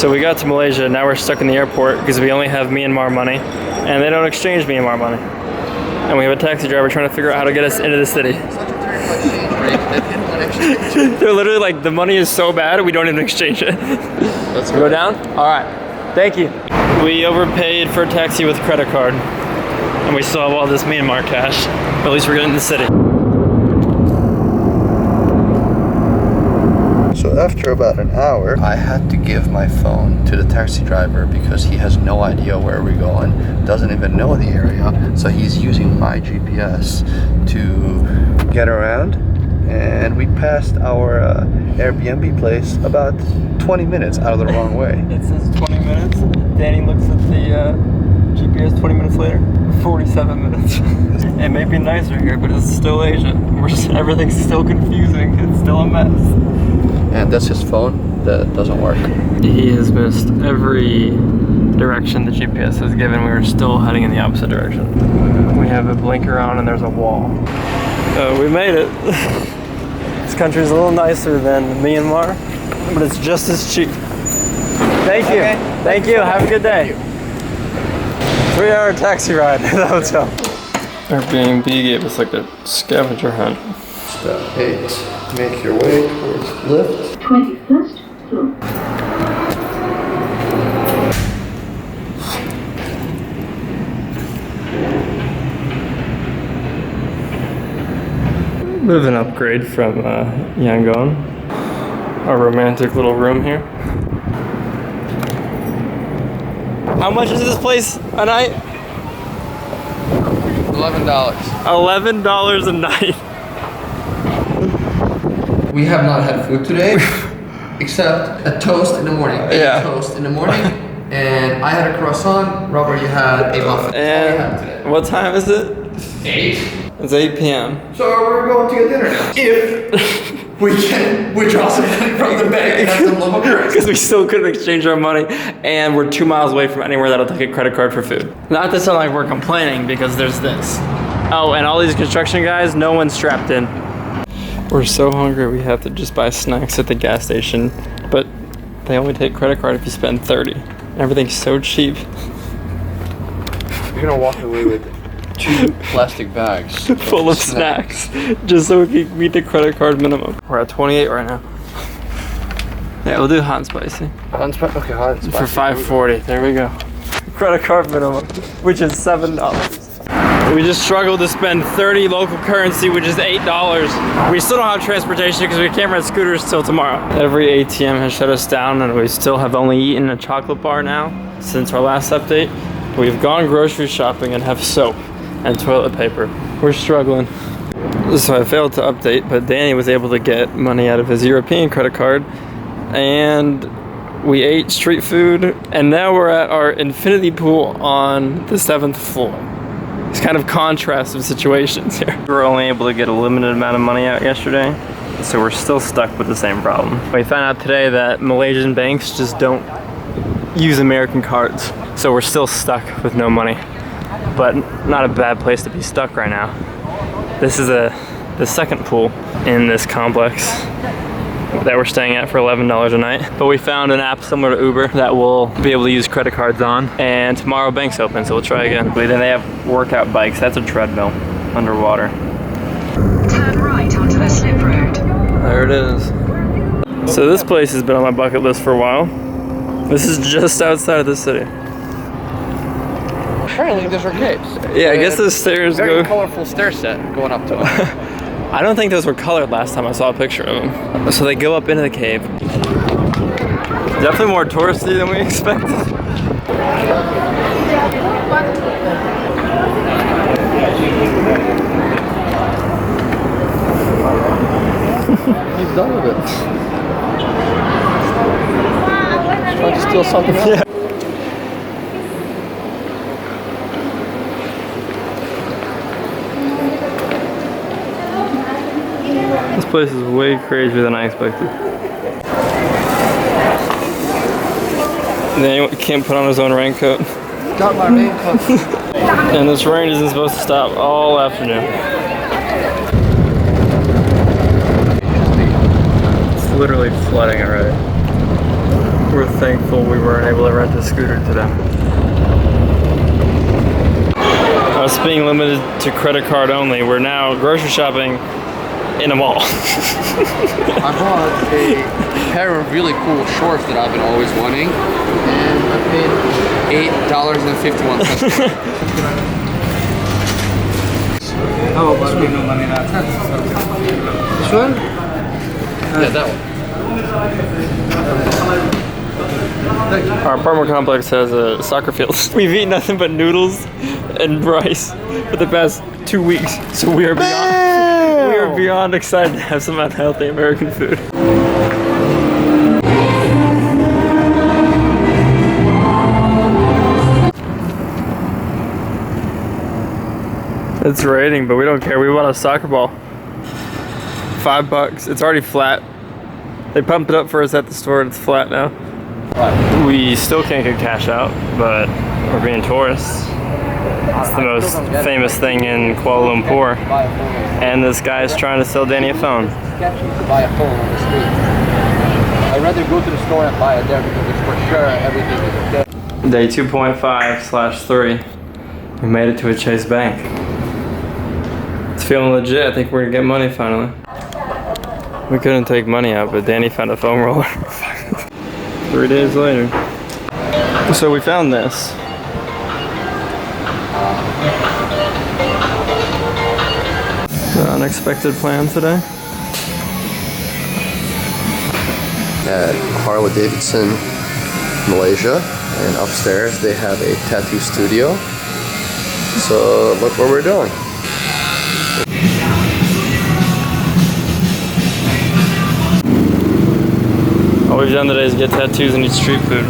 So we got to Malaysia, now we're stuck in the airport because we only have Myanmar money, and they don't exchange Myanmar money. And we have a taxi driver trying to figure out how to get us into the city. They're literally like, the money is so bad, we don't even exchange it. Let's go down? All right, thank you. We overpaid for a taxi with credit card, and we still have all this Myanmar cash. But at least we're getting in the city. So after about an hour, I had to give my phone to the taxi driver because he has no idea where we're going, doesn't even know the area, so he's using my GPS to get around. And we passed our Airbnb place about 20 minutes out of the wrong way. It says 20 minutes. Danny looks at the GPS 20 minutes later. 47 minutes. It may be nicer here, but it's still Asia. Everything's still confusing. It's still a mess. And that's his phone that doesn't work. He has missed every direction the GPS has given. We are still heading in the opposite direction. We have a blinker on and there's a wall. We made it. This country is a little nicer than Myanmar, but it's just as cheap. Thank you. Okay. Thank you. Have a good day. 3-hour taxi ride to the hotel. Airbnb gave us like a scavenger hunt. Step 8. Make your way towards lift. 21st floor. Bit of an upgrade from Yangon. Our romantic little room here. How much is this place a night? $11. $11 a night. We have not had food today, except a toast in the morning. A toast in the morning, and I had a croissant. Robert, you had a muffin. And what time is it? 8. It's 8 p.m. So we're going to get dinner now. If we can withdraw some money from the bank and have some local currency. Because we still couldn't exchange our money, and we're 2 miles away from anywhere that'll take a credit card for food. Not to sound like we're complaining, because there's this. Oh, and all these construction guys, no one's strapped in. We're so hungry we have to just buy snacks at the gas station, but they only take credit card if you spend 30. Everything's so cheap. You're gonna walk away with 2 plastic bags full of snacks, just so we can meet the credit card minimum. We're at 28 right now. Yeah, we'll do hot and spicy. Hot and spicy? Okay, hot and spicy. For $5.40, there we go. Credit card minimum, which is $7. We just struggled to spend 30 local currency, which is $8. We still don't have transportation because we can't rent scooters till tomorrow. Every ATM has shut us down, and we still have only eaten a chocolate bar now since our last update. We've gone grocery shopping and have soap and toilet paper. We're struggling. So I failed to update, but Danny was able to get money out of his European credit card, and we ate street food, and now we're at our infinity pool on the 7th floor. It's kind of contrast of situations here. We were only able to get a limited amount of money out yesterday, so we're still stuck with the same problem. We found out today that Malaysian banks just don't use American cards, so we're still stuck with no money. But not a bad place to be stuck right now. This is the second pool in this complex that we're staying at for $11 a night. But we found an app similar to Uber that we'll be able to use credit cards on. And tomorrow bank's open, so we'll try again. But then they have workout bikes. That's a treadmill underwater. Turn right onto the slip road. There it is. So this place has been on my bucket list for a while. This is just outside of the city. Apparently there's arcades. Yeah, I guess those stairs go... Very colorful stair set going up to it. I don't think those were colored last time I saw a picture of them. So they go up into the cave. Definitely more touristy than we expected. He's done with it. He's trying to steal something else. Yeah. This place is way crazier than I expected. Then he can't put on his own raincoat. Got my raincoat. And this rain isn't supposed to stop all afternoon. It's literally flooding already. We're thankful we weren't able to rent a scooter today. Us being limited to credit card only, we're now grocery shopping in a mall. I bought a pair of really cool shorts that I've been always wanting, and I paid $8.51. Oh, but we no money now. This one? Yeah, that one. Our apartment complex has a soccer field. We've eaten nothing but noodles and rice for the past 2 weeks, so we are beyond excited to have some unhealthy American food. It's raining, but we don't care. We bought a soccer ball. $5. It's already flat. They pumped it up for us at the store and it's flat now. We still can't get cash out, but we're being tourists. It's the most famous thing in Kuala Lumpur. And this guy is trying to sell Danny a phone. It's sketchy to buy a phone on the street. I'd rather go to the store and buy it there because it's for sure everything is okay. Day 2.5/3. We made it to a Chase Bank. It's feeling legit. I think we're gonna get money finally. We couldn't take money out, but Danny found a foam roller. 3 days later. So we found this. The unexpected plan today. At Harley Davidson, Malaysia, and upstairs they have a tattoo studio. So look what we're doing. All we've done today is get tattoos and eat street food.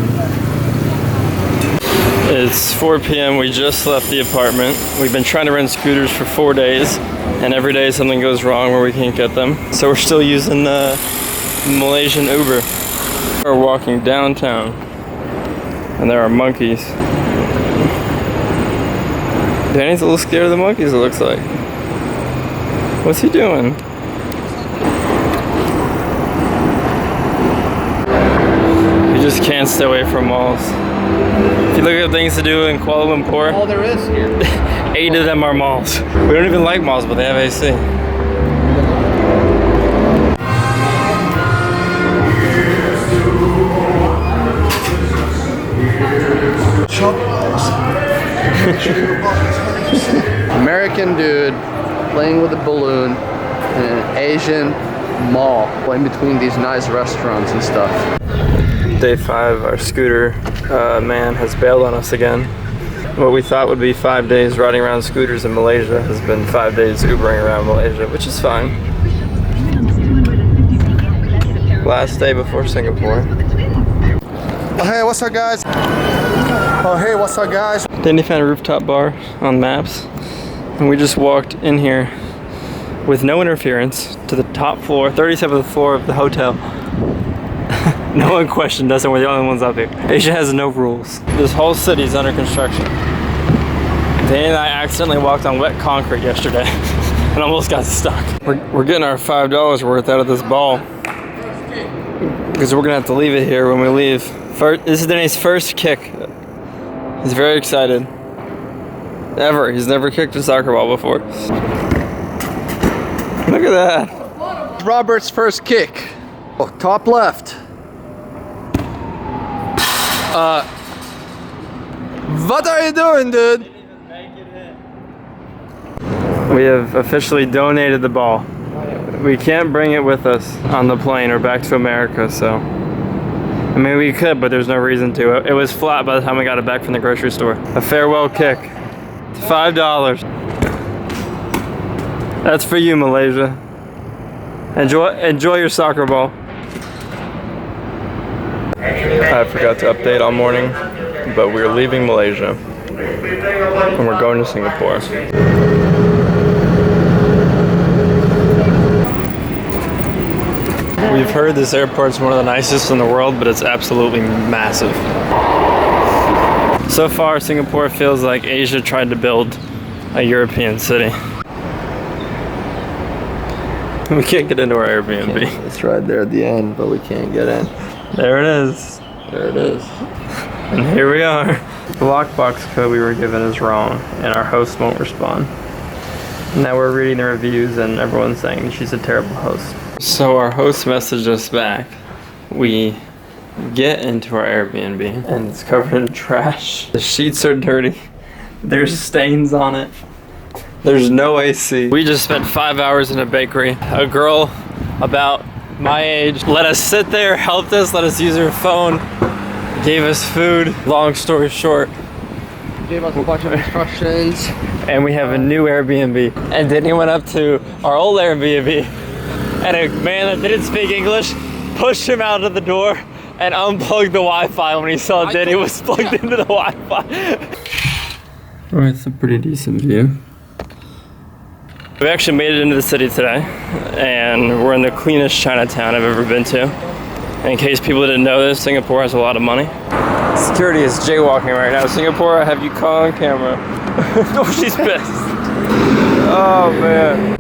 It's 4 p.m. We just left the apartment. We've been trying to rent scooters for 4 days, and every day something goes wrong where we can't get them. So we're still using the Malaysian Uber. We're walking downtown, and there are monkeys. Danny's a little scared of the monkeys, it looks like. What's he doing? You just can't stay away from malls. If you look at things to do in Kuala Lumpur, All there is here. 8 of them are malls. We don't even like malls, but they have AC. American dude playing with a balloon in an Asian mall, in between these nice restaurants and stuff. Day 5, our scooter man has bailed on us again. What we thought would be 5 days riding around scooters in Malaysia has been 5 days Ubering around Malaysia, which is fine. Last day before Singapore. Oh, hey, what's up, guys? Oh, hey, what's up, guys? Danny found a rooftop bar on maps, and we just walked in here with no interference to the top floor, 37th floor of the hotel. No one questioned us, and we're the only ones up here. Asia has no rules. This whole city's under construction. Danny and I accidentally walked on wet concrete yesterday and almost got stuck. We're getting our $5 worth out of this ball because we're gonna have to leave it here when we leave. This is Danny's first kick. He's very excited. Ever. He's never kicked a soccer ball before. Look at that. Robert's first kick. Oh, top left. What are you doing, dude? We have officially donated the ball. We can't bring it with us on the plane or back to America, so. I mean, we could, but there's no reason to. It was flat by the time we got it back from the grocery store. A farewell kick. It's $5. That's for you, Malaysia. Enjoy your soccer ball. I forgot to update all morning, but we're leaving Malaysia and we're going to Singapore. We've heard this airport's one of the nicest in the world, but it's absolutely massive. So far, Singapore feels like Asia tried to build a European city. We can't get into our Airbnb. It's right there at the end, but we can't get in. There it is. There it is. And here we are. The lockbox code we were given is wrong, and our host won't respond. Now we're reading the reviews, and everyone's saying she's a terrible host. So our host messaged us back. We get into our Airbnb, and it's covered in trash. The sheets are dirty. There's stains on it. There's no AC. We just spent 5 hours in a bakery. A girl about my age let us sit there, helped us, let us use her phone, gave us food. Long story short, Gave us a bunch of instructions. and we have a new Airbnb. And then he went up to our old Airbnb, and a man that didn't speak English pushed him out of the door and unplugged the Wi-Fi when he saw Denny was plugged into the Wi-Fi. Oh, it's a pretty decent view. We actually made it into the city today, and we're in the cleanest Chinatown I've ever been to. In case people didn't know this, Singapore has a lot of money. Security is jaywalking right now. Singapore, I have you caught on camera. Oh, she's pissed. Oh, man.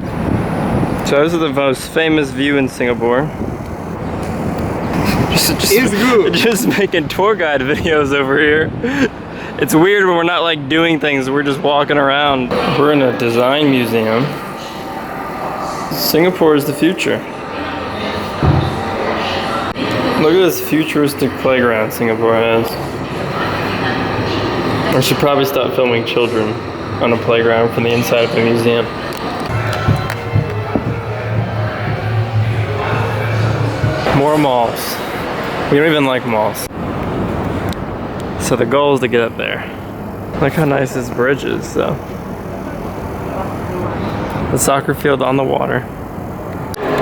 So this is the most famous view in Singapore. Just making tour guide videos over here. It's weird when we're not like doing things, we're just walking around. We're in a design museum. Singapore is the future. Look at this futuristic playground Singapore has. I should probably stop filming children on a playground from the inside of a museum. More malls. We don't even like malls. So the goal is to get up there. Look how nice this bridge is, though. The soccer field on the water.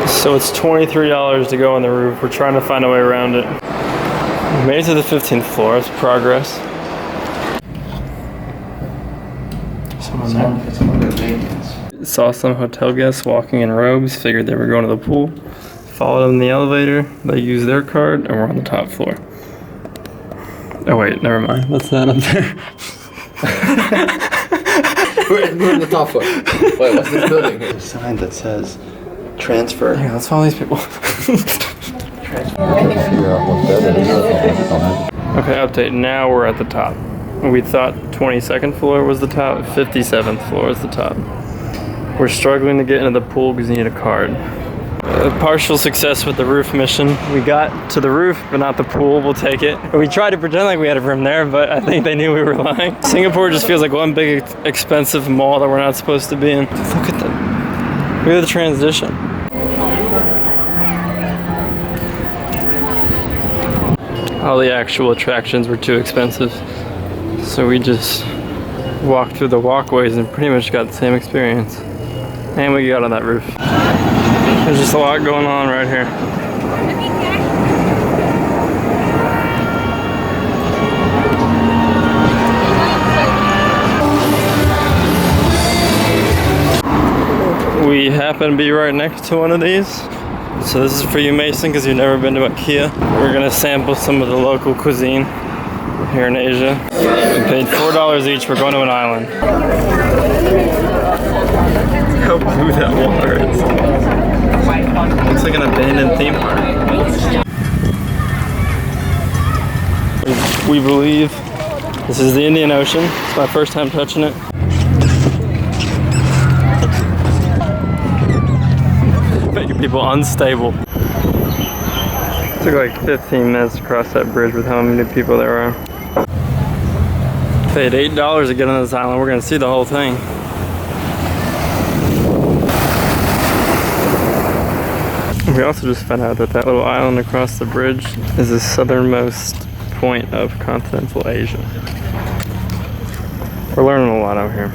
So it's $23 to go on the roof. We're trying to find a way around it. We made it to the 15th floor. It's progress. Someone there. Saw some hotel guests walking in robes. Figured they were going to the pool. Followed them in the elevator. They used their card, and we're on the top floor. Oh wait, never mind. What's that up there? We're in the top floor. Wait, what's this building? There's a sign that says transfer. Yeah, let's follow these people. Okay, update. Now we're at the top. We thought 22nd floor was the top, 57th floor is the top. We're struggling to get into the pool because you need a card. A partial success with the roof mission. We got to the roof, but not the pool. We'll take it. We tried to pretend like we had a room there, but I think they knew we were lying. Singapore just feels like one big expensive mall that we're not supposed to be in. Look at the transition. All the actual attractions were too expensive, so we just walked through the walkways and pretty much got the same experience. And we got on that roof. There's just a lot going on right here. We happen to be right next to one of these. So this is for you, Mason, because you've never been to IKEA. We're gonna sample some of the local cuisine here in Asia. We paid $4 each. We're going to an island. How blue that water is. Looks like an abandoned theme park. We believe this is the Indian Ocean. It's my first time touching it. Making people unstable. It took like 15 minutes to cross that bridge with how many people there are. Paid $8 to get on this island. We're gonna see the whole thing. We also just found out that that little island across the bridge is the southernmost point of continental Asia. We're learning a lot out here.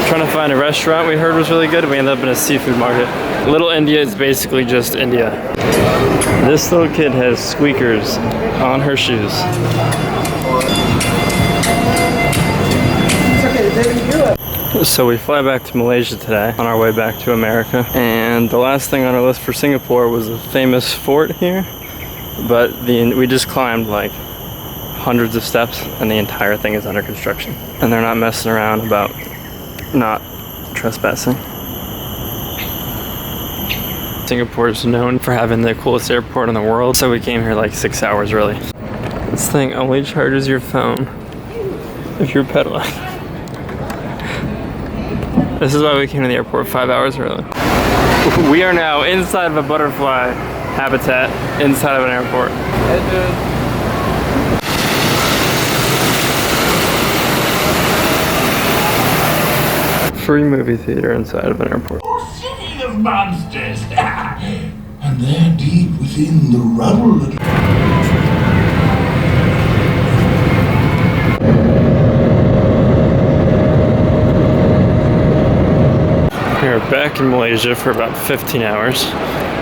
Trying to find a restaurant we heard was really good. We ended up in a seafood market. Little India is basically just India. This little kid has squeakers on her shoes. So we fly back to Malaysia today on our way back to America, and the last thing on our list for Singapore was a famous fort here, but we just climbed like hundreds of steps and the entire thing is under construction, and they're not messing around about not trespassing. Singapore is known for having the coolest airport in the world, so we came here like 6 hours early. This thing only charges your phone if you're pedaling. This is why we came to the airport 5 hours early. We are now inside of a butterfly habitat inside of an airport. Hey, dude. Free movie theater inside of an airport. City of monsters, and they're deep within the rubble. We're back in Malaysia for about 15 hours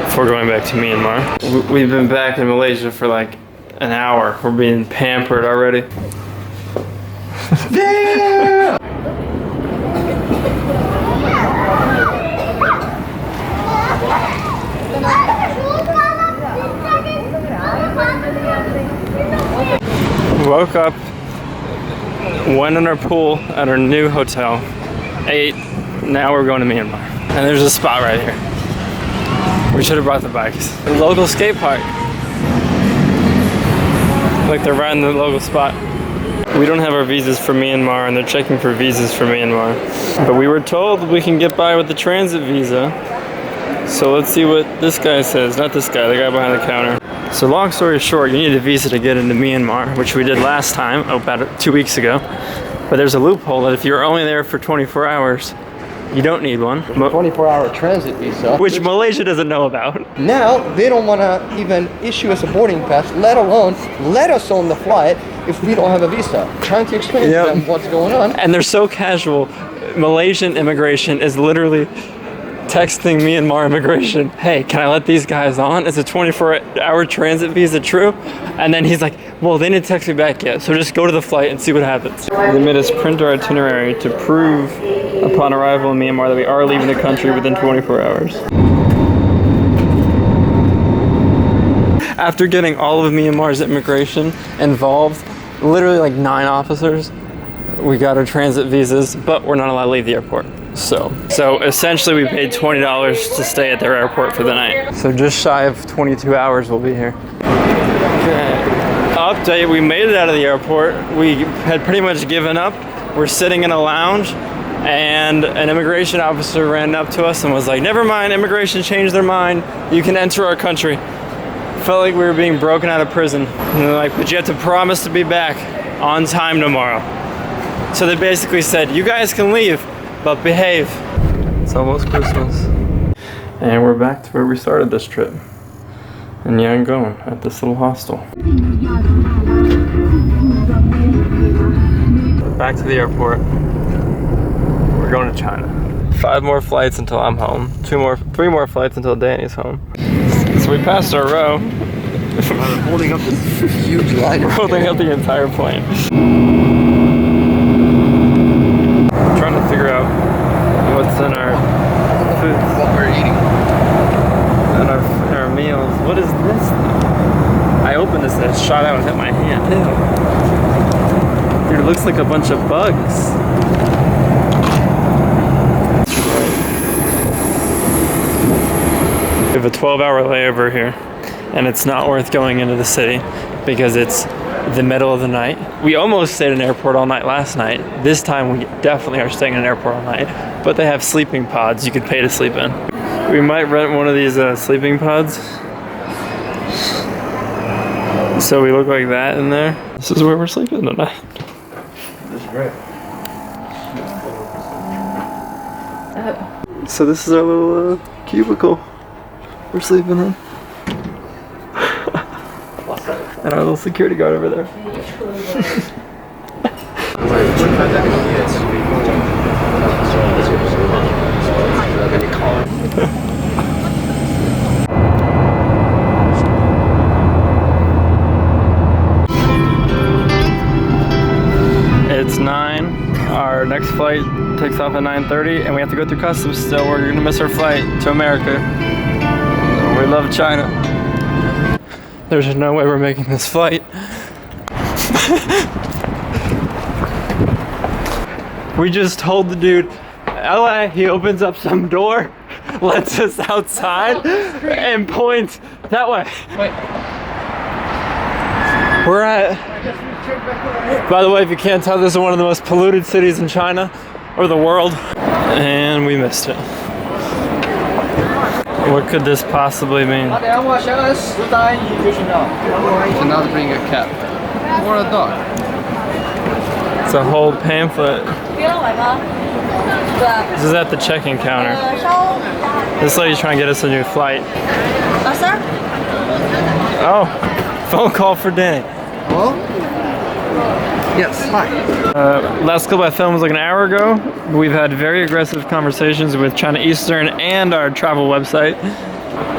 before going back to Myanmar. We've been back in Malaysia for like an hour. We're being pampered already. Yeah! Woke up, went in our pool at our new hotel, ate. Now we're going to Myanmar. And there's a spot right here. We should have brought the bikes. A local skate park. Like they're right in the local spot. We don't have our visas for Myanmar and they're checking for visas for Myanmar. But we were told we can get by with the transit visa. So let's see what this guy says. Not this guy, the guy behind the counter. So long story short, you need a visa to get into Myanmar, which we did last time, about 2 weeks ago. But there's a loophole that if you're only there for 24 hours, you don't need one. 24-hour transit visa. Which Malaysia doesn't know about. Now, they don't want to even issue us a boarding pass, let alone let us on the flight if we don't have a visa. Trying to explain to them what's going on. And they're so casual. Malaysian immigration is literally texting Myanmar immigration, hey, can I let these guys on? Is a 24-hour transit visa true? And then he's like, well, they didn't text me back yet, so just go to the flight and see what happens. They made us print our itinerary to prove upon arrival in Myanmar that we are leaving the country within 24 hours. After getting all of Myanmar's immigration involved, literally like 9 officers, we got our transit visas, but we're not allowed to leave the airport. So essentially we paid $20 to stay at their airport for the night. So just shy of 22 hours we'll be here. Okay. Update, we made it out of the airport. We had pretty much given up. We're sitting in a lounge and an immigration officer ran up to us and was like, never mind, immigration changed their mind. You can enter our country. Felt like we were being broken out of prison. And they're like, but you have to promise to be back on time tomorrow. So they basically said, you guys can leave, but behave. It's almost Christmas. And we're back to where we started this trip. In Yangon, at this little hostel. Back to the airport. We're going to China. 5 more flights until I'm home. 3 more flights until Danny's home. So we passed our row. I'm holding up this huge line. We're holding up the entire plane. Trying to figure out what's in our food. What we're eating. And our meals. What is this? I opened this and it shot out and hit my hand. Ew. Dude, it looks like a bunch of bugs. We have a 12-hour layover here, and it's not worth going into the city because it's the middle of the night. We almost stayed in an airport all night last night. This time we definitely are staying in an airport all night, but they have sleeping pods you could pay to sleep in. We might rent one of these sleeping pods. So we look like that in there. This is where we're sleeping tonight. This is great. So this is our little cubicle we're sleeping in. And our little security guard over there. It's 9. Our next flight takes off at 9:30 and we have to go through customs still. We're gonna miss our flight to America. We love China. There's no way we're making this flight. We just told the dude, LA, he opens up some door lets us outside and points that way. Wait. We're at, by the way, if you can't tell, this is one of the most polluted cities in China, or the world, and we missed it. What could this possibly mean? Cannot bring a cat or a dog. It's a whole pamphlet. This is at the check-in counter. This lady's trying to get us a new flight. Oh, phone call for Danny. Hello? Yes, hi. Last clip I filmed was like an hour ago. We've had very aggressive conversations with China Eastern and our travel website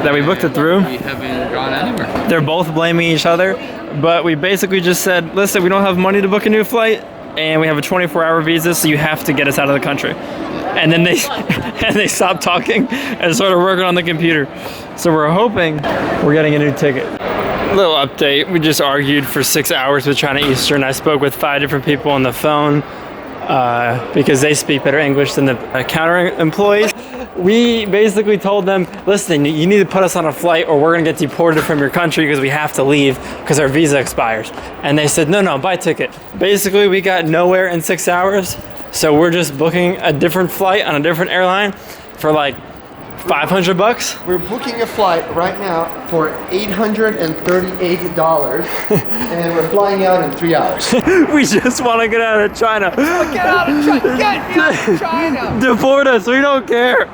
that we booked it through. We haven't gone anywhere. They're both blaming each other, but we basically just said, listen, we don't have money to book a new flight, and we have a 24-hour visa, so you have to get us out of the country. And then they stopped talking and started working on the computer. So we're hoping we're getting a new ticket. Little update, we just argued for 6 hours with China Eastern. I spoke with 5 different people on the phone because they speak better English than the counter employees. We basically told them, listen, you need to put us on a flight or we're gonna get deported from your country because we have to leave because our visa expires. And they said, no, buy a ticket. Basically, we got nowhere in 6 hours. So we're just booking a different flight on a different airline for like $500. We're booking a flight right now for $838 and we're flying out in 3 hours. We just want to get out of China. Get out of China! Get out of China! Deport us, we don't care.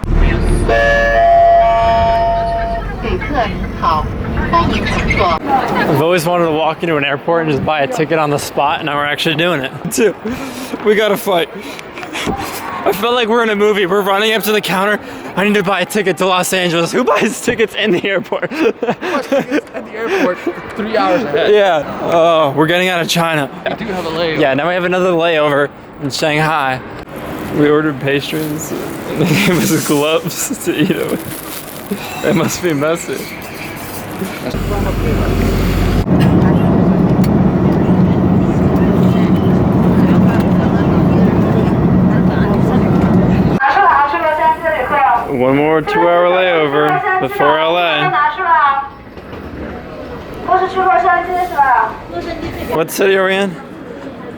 I've always wanted to walk into an airport and just buy a ticket on the spot, and now we're actually doing it. Too. We got a flight. I felt like we're in a movie. We're running up to the counter. I need to buy a ticket to Los Angeles. Who buys tickets in the airport? Tickets at the airport 3 hours ahead. Yeah. Oh, we're getting out of China. We do have a layover. Yeah, now we have another layover in Shanghai. We ordered pastries and they gave us gloves to eat it with. It must be messy. One more 2-hour layover before LA. What city are we in?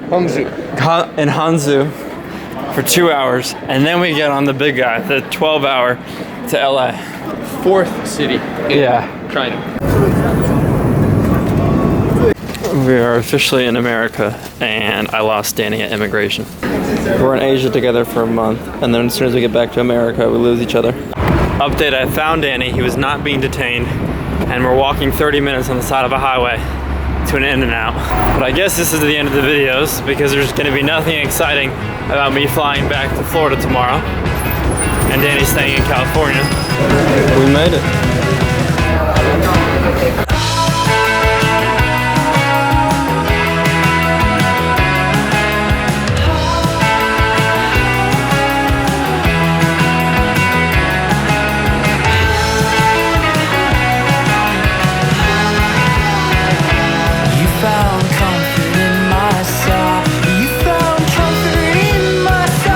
Hangzhou. In Hangzhou for 2 hours, and then we get on the big guy, the 12-hour to LA. 4th city in China. We are officially in America, and I lost Danny at immigration. We're in Asia together for a month, and then as soon as we get back to America, we lose each other. Update, I found Danny. He was not being detained, and we're walking 30 minutes on the side of a highway to an In-N-Out. But I guess this is the end of the videos, because there's gonna be nothing exciting about me flying back to Florida tomorrow, and Danny's staying in California. We made it.